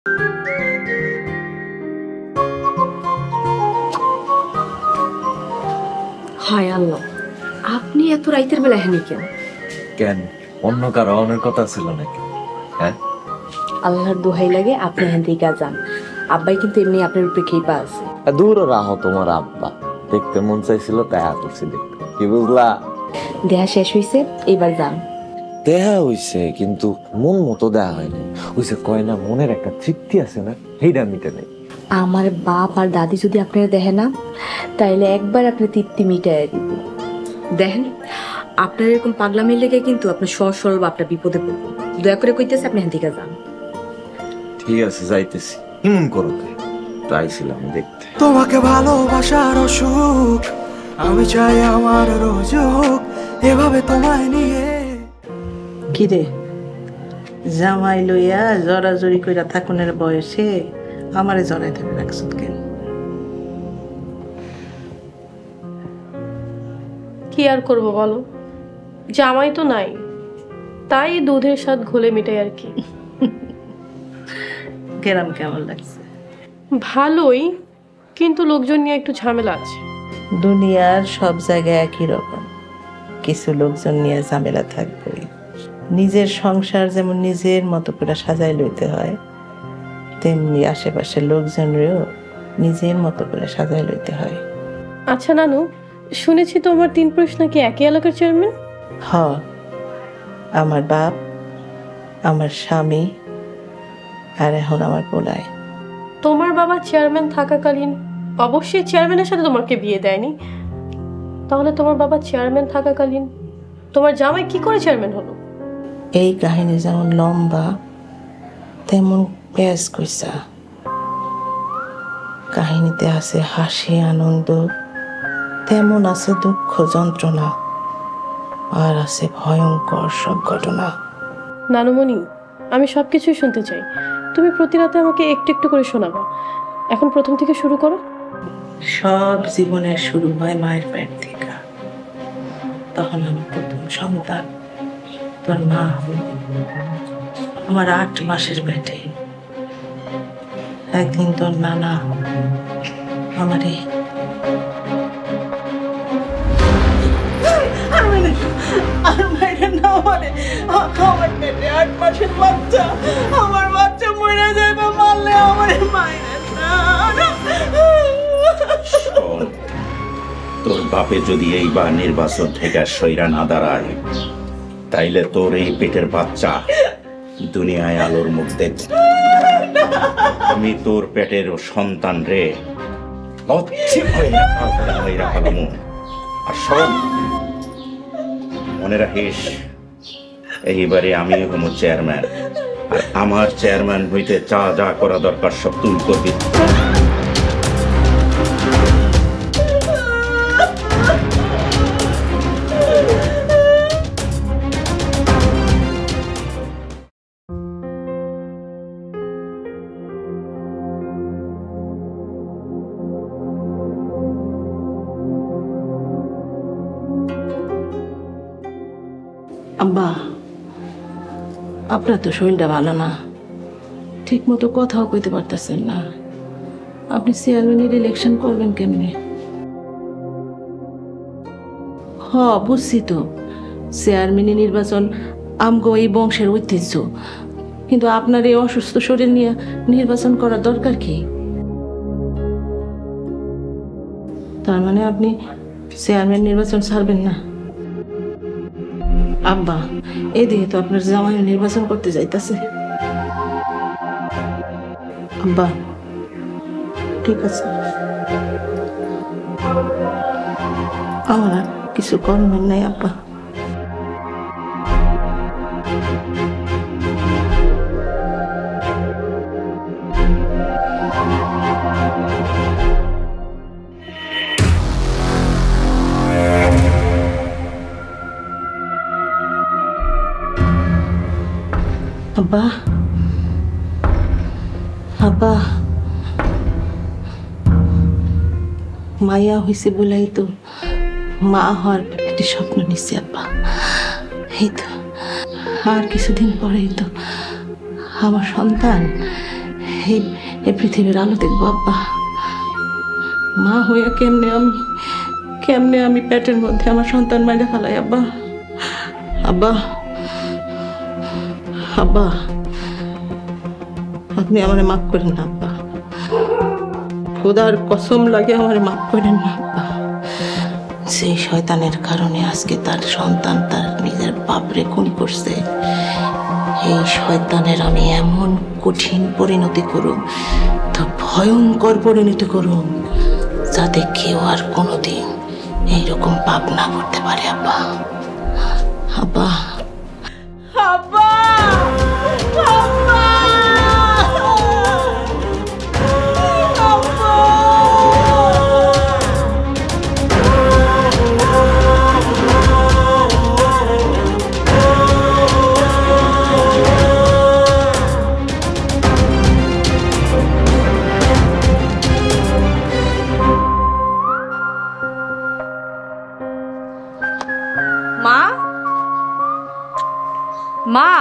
হায় আল্লাহ, আপনি এত রাইতের বেলা হেনি কেন? কেন, অন্য কারো অনেক কথা ছিল নাকি? হ্যাঁ, আল্লাহর দোহাই লাগে আপনি হেন থেকে যান। আব্বাই কিন্তু এমনি আপনার উপরে খেপা আছে। দূর রাহো, তোমার আব্বা দেখতে মন চাইছিল তাই করছি দেখতে, কি বুঝলা? দেহা শেষ হইছে, এবার যান। দেহা হইছে কিন্তু মন মতো দেহা হয়নি। হইছে কয় না, মনের একটা তৃপ্তি আছে না, সেইটা মিটে নেই। আমার বাপ আর দাদি যদি আপনারা দেখে না, তাইলে একবার আপনার তৃপ্তি মিটাই দিব। দেখেন, আপনার এরকম পাগলামির লেগে কিন্তু আপনার সহজ সরল বাপটা বিপদে পড়বো। দয়া করে কইতেছে আপনি হেন থেকে যান। ঠিক আছে, যাইতেছি। এমন করো তাইছিলাম দেখতে। তোমাকে ভালোবাসার সুখ আমি চাই আমার রোজ হোক এভাবে তোমায় নিয়ে। কিরে জামাই লইয়া জড়াজড়ি কইরা থাকুনের বয়সে আমারে জড়াই ধরে রাখছত কেন? কি আর করব বলো, জামাই তো নাই, তাই দুধের স্বাদ ঘোলে মিটাই আর কি। কেরাম কেমন লাগছে? ভালোই, কিন্তু লোকজন নিয়ে একটু ঝামেলা আছে। দুনিয়ার সব জায়গায় একই রকম, কিছু লোকজন নিয়ে ঝামেলা থাকবেই। নিজের সংসার যেমন নিজের মতো করে সাজাই লইতে হয়, তেমনি আশেপাশের লোকজনেরও নিজের মতো করে সাজাই লইতে হয়। আচ্ছা নানু, শুনেছি তোমার 3 পুরুষ নাকি একই এলাকার চেয়ারম্যান? হ, আমার বাপ, আমার স্বামী, আর এখন আমার পোলায়। তোমার বাবা চেয়ারম্যান থাকাকালীন অবশ্যই চেয়ারম্যানের সাথে তোমাকে বিয়ে দেয়নি, তাহলে তোমার বাবা চেয়ারম্যান থাকাকালীন তোমার জামাই কি করে চেয়ারম্যান হলো? এই কাহিনী যেমন লম্বা তেমন পেঁয়াজ কইসা। কাহিনীতে আছে হাসি আনন্দ, তেমন আছে দুঃখ যন্ত্রণা, আর আছে ভয়ঙ্কর সব ঘটনা। নানুমণি, আমি সবকিছুই শুনতে চাই। তুমি প্রতি রাতে আমাকে একটু একটু করে শোনাবা। এখন প্রথম থেকে শুরু করো। সব জীবনের শুরু হয় মায়ের পেট থেকে। তখন আমার প্রথম সন্তান তোর মা আমার 8 মাসের পেটে। একদিন তোর নানা আমারে আমার পেটে 8 মাসের বাচ্চা, আমার বাচ্চা মরে যাবে, মারলে আমার মায়ের না। তোর বাপে যদি এইবার নির্বাচন থেকে সইরা না দাঁড়ায়, তাইলে তোর এই পেটের বাচ্চা দুনিয়ায় আলোর মুখ দেখবে। আমি তোর পেটের সন্তান রে আর শোন, মনে রাখিস এইবারে আমি হবো চেয়ারম্যান, আর আমার চেয়ারম্যান হইতে যা যা করা দরকার সব তুই করবি। আব্বা, আপনার তো শরীরটা ভালো না, ঠিক মতো কথাও কইতে পারতেছেন না। আপনি চেয়ারম্যানের ইলেকশন করবেন কেমনে? হ, বুঝছি তো, চেয়ারম্যানের নির্বাচন আমগো এই বংশের ঐতিহ্য, কিন্তু আপনার এই অসুস্থ শরীর নিয়ে নির্বাচন করার দরকার কি? তার মানে আপনি চেয়ারম্যান নির্বাচন ছাড়বেন না? আব্বা, এদিকে তো আপনার জামাই নির্বাচন করতে যাইতাছে। আব্বা, ঠিক আছে, আমার আর কিছু করবেন নাই আব্বা। আব্বা, আব্বা, মায়া হয়েছে বলেই তো মা হওয়ার একটি স্বপ্ন নিচ্ছি আব্বা। এই তো আর কিছুদিন পরেই তো আমার সন্তান এই এই পৃথিবীর আলো দেখবো আব্বা। মা হইয়া কেমনে আমি পেটের মধ্যে আমার সন্তান মাইরে ফেলাই আব্বা। আব্বা, আব্বা, আপনি আমারে মাফ করেন না আব্বা, খোদার কসম লাগে আমারে মাফ করেন না আব্বা। সেই শয়তানের কারণে আজকে তার সন্তান তার নিজের বাপরে খুন করছে। এই শয়তানের আমি এমন কঠিন পরিণতি করুম, তা ভয়ঙ্কর পরিণতি করুম, যাতে কেউ আর কোনোদিন এইরকম পাপ না করতে পারে আব্বা। আব্বা, আব্বা, আব্বা, মা, মা,